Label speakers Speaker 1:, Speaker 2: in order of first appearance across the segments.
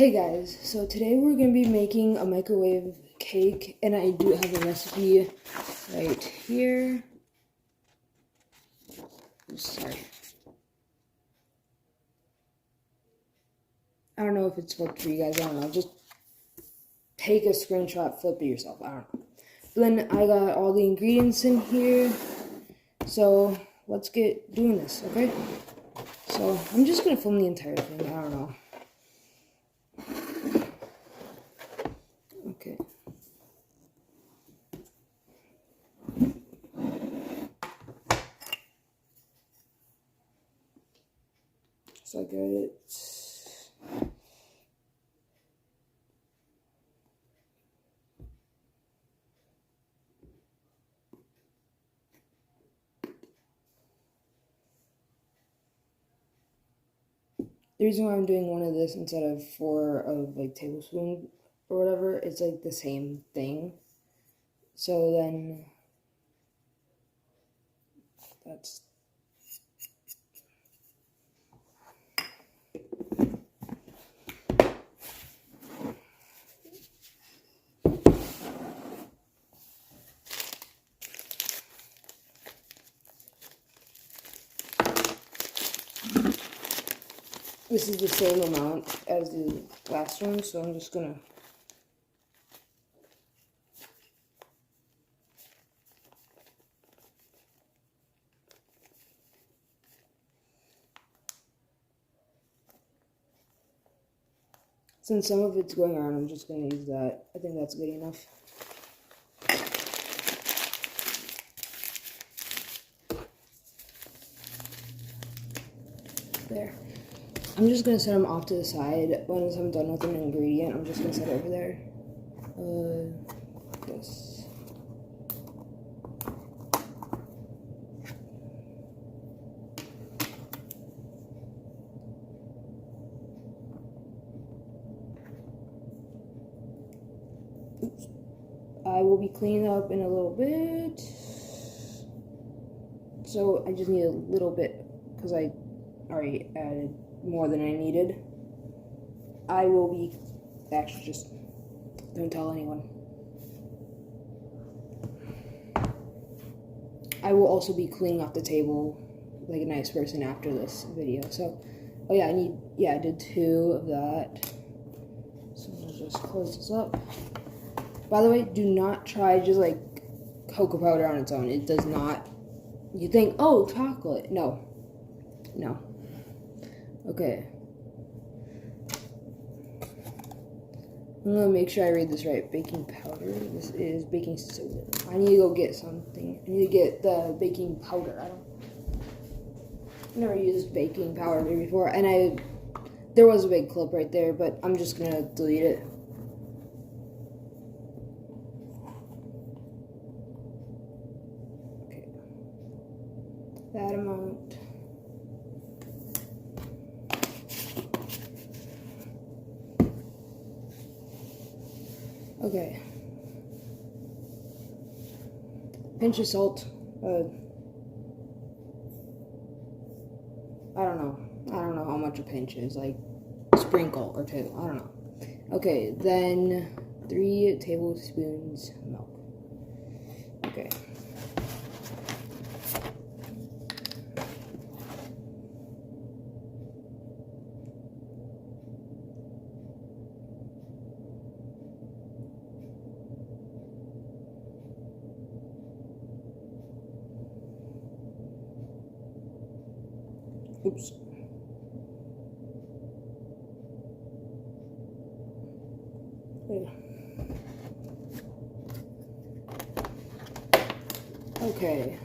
Speaker 1: Hey guys, so today we're going to be making a microwave cake, and I do have a recipe right here. Sorry. I don't know if it's worked for you guys, I don't know. Just take a screenshot, flip it yourself, I don't know. But then I got all the ingredients in here, so let's get doing this, okay? So I'm just going to film the entire thing, I don't know. Okay. So I got it. The reason why I'm doing one of this instead of 4 of like tablespoons or whatever, it's like the same thing. So then that's this is the same amount as the last one, so I'm just gonna since some of it's going around, I'm just gonna use that. I think that's good enough. There. I'm just gonna set them off to the side. Once I'm done with an ingredient, I'm just gonna set it over there. This. Oops. I will be cleaning up in a little bit. So I just need a little bit because I already added more than I needed. I will be, actually just don't tell anyone. I will also be cleaning off the table like a nice person after this video. So, oh yeah, I did 2 of that. So I'll just close this up. By the way, do not try just like cocoa powder on its own. It does not, you think, oh, chocolate. No. Okay. I'm gonna make sure I read this right. Baking powder. This is baking soda. I need to go get something. I need to get the baking powder. I've never used baking powder before, and there was a big clip right there, but I'm just gonna delete it. Okay. That amount. Okay. Pinch of salt. I don't know how much a pinch is. Like, sprinkle or 2. I don't know. Okay, then 3 tablespoons milk. Okay. Oops. Okay.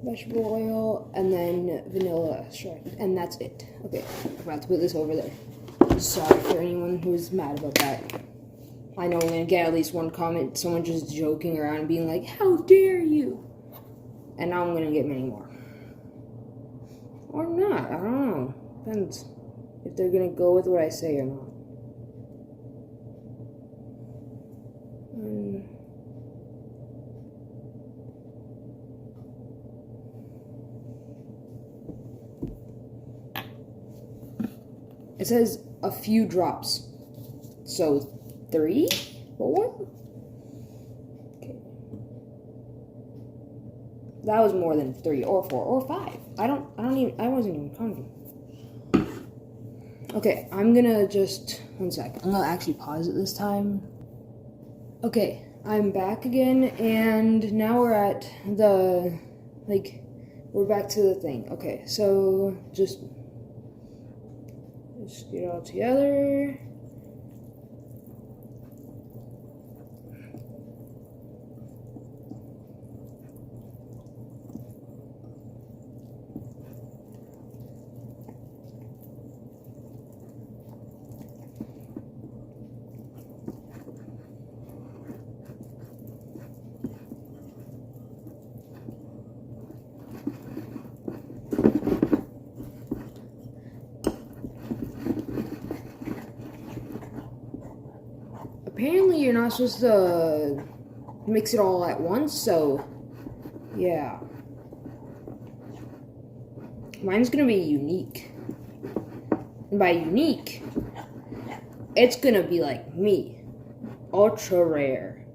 Speaker 1: Vegetable oil and then vanilla extract, and that's it. Okay, I'm about to put this over there. Sorry for anyone who's mad about that. I know I'm gonna get at least one comment, someone just joking around and being like, "How dare you?" And now I'm gonna get many more. Or not, I don't know. Depends if they're gonna go with what I say or not. It says a few drops. So 3, 4. Okay. That was more than 3 or 4 or 5. I wasn't even counting. Okay, I'm gonna just, 1 second. I'm gonna actually pause it this time. Okay, I'm back again, and now we're at the, we're back to the thing. Okay, so just get it all together. Apparently you're not supposed to mix it all at once, so yeah. Mine's gonna be unique. And by unique, it's gonna be like me. Ultra rare.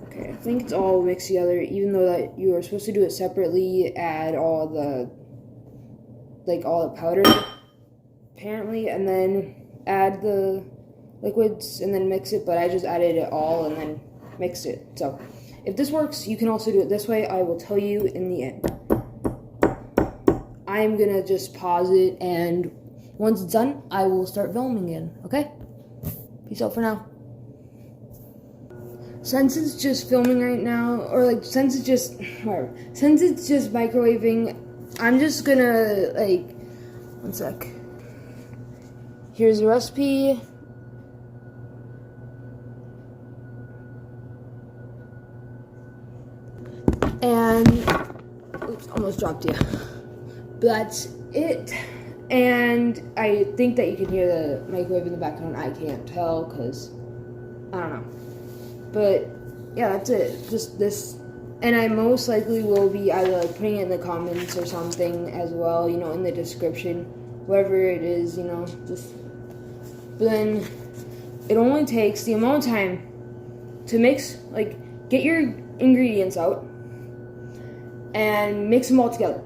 Speaker 1: Okay, I think it's all mixed together, even though that you are supposed to do it separately, add all the powder, apparently, and then add the liquids and then mix it, but I just added it all and then mixed it. So if this works, you can also do it this way. I will tell you in the end. I'm gonna just pause it, and once it's done, I will start filming again, okay? Peace out for now. Since it's just filming right now, or since it's just microwaving, I'm just gonna 1 sec. Here's the recipe. And, oops, almost dropped you. But that's it. And I think that you can hear the microwave in the background. I can't tell because, I don't know. But, yeah, that's it. Just this. And I most likely will be either putting it in the comments or something as well, in the description. Whatever it is, just. But then it only takes the amount of time to mix, get your ingredients out and mix them all together.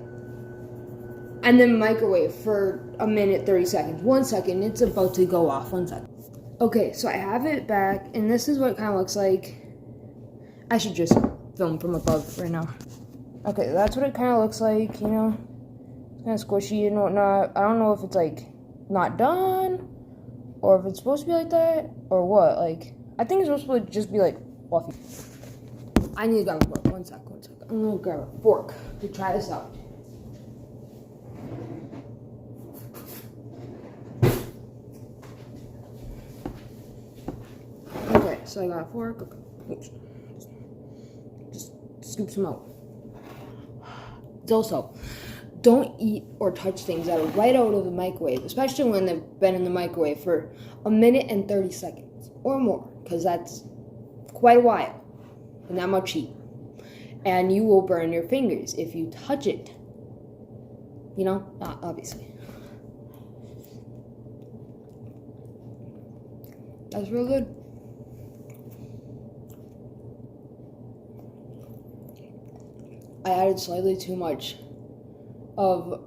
Speaker 1: And then microwave for 1 minute, 30 seconds. 1 second, it's about to go off. 1 second. Okay, so I have it back, and this is what it kind of looks like. I should just film from above right now. Okay, that's what it kind of looks like, It's kind of squishy and whatnot. I don't know if it's, not done, or if it's supposed to be like that, or what. I think it's supposed to just be, fluffy. I need to grab a fork. 1 sec. I'm going to grab a fork to try this out. Okay, so I got a fork. Okay. Oops. Just scoop some out. Also, don't eat or touch things that are right out of the microwave, especially when they've been in the microwave for 1 minute and 30 seconds or more, because that's quite a while, and that much heat. And you will burn your fingers if you touch it. Obviously. That's real good. I added slightly too much of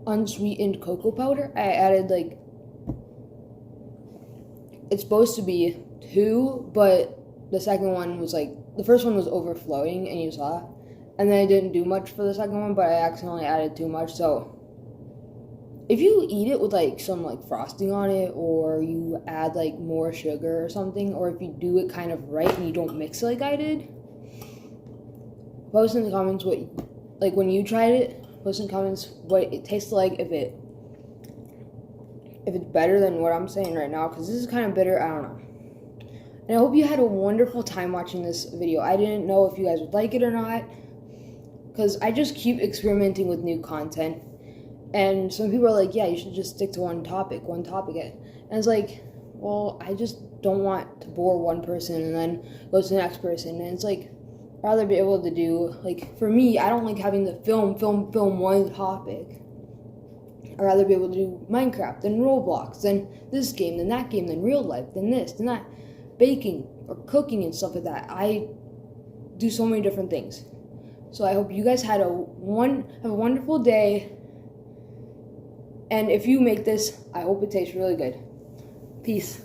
Speaker 1: unsweetened cocoa powder. I added it's supposed to be 2, but the second one was the first one was overflowing, and you saw, and then I didn't do much for the second one, but I accidentally added too much. So if you eat it with some frosting on it, or you add more sugar or something, or if you do it kind of right and you don't mix it like I did, post in the comments what when you tried it. Post in the comments what it tastes like, if it's better than what I'm saying right now, because this is kind of bitter. I don't know. And I hope you had a wonderful time watching this video. I didn't know if you guys would like it or not, because I just keep experimenting with new content. And some people are like, yeah, you should just stick to one topic. And it's well, I just don't want to bore one person and then go to the next person. And it's rather be able to do, like, for me, I don't like having to film one topic. I'd rather be able to do Minecraft, then Roblox, then this game, then that game, then real life, then this, then that, baking or cooking and stuff like that. I do so many different things. So I hope you guys have a wonderful day. And if you make this, I hope it tastes really good. Peace.